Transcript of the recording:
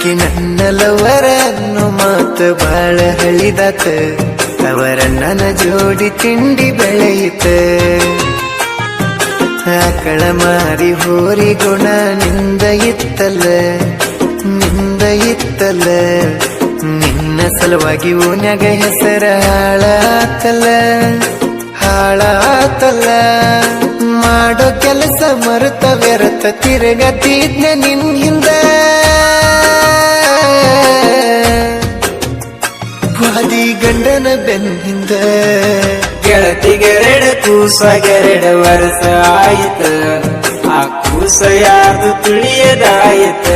ಆಕಿ ನನ್ನ ಲವರ ಅನ್ನೋ ಮಾತು ಬಾಳ ಹಳಿದಾತ ಅವರ ನನ್ನ ಜೋಡಿ ತಿಂಡಿ ಬೆಳೆಯಿತ ಆಕಳ ಮಾರಿ ಹೋರಿ ಗುಣ ನಿಂದ ಇತ್ತಲ್ಲ ನಿನ್ನ ಸಲುವಾಗಿ ಓನ್ಯಾಗ ಹೆಸರ ಹಾಳಾತಲ್ಲ ಮಾಡೋ ಕೆಲಸ ಮರುತ ವ್ಯರ್ಥ ತಿರುಗತಿದ್ನ ನಿನ್ ಹಿಂದ ವಾದಿ ಗಂಡನ ಬೆನ್ನಿಂದ ಗೆಳತಿಗೆರಡ ಕೂಸಾಗೆರಡ ವರ್ಷ ಆಯಿತ ಆ ಕೂಸ ಯಾರ್ದು ತಿಳಿಯದಾಯಿತ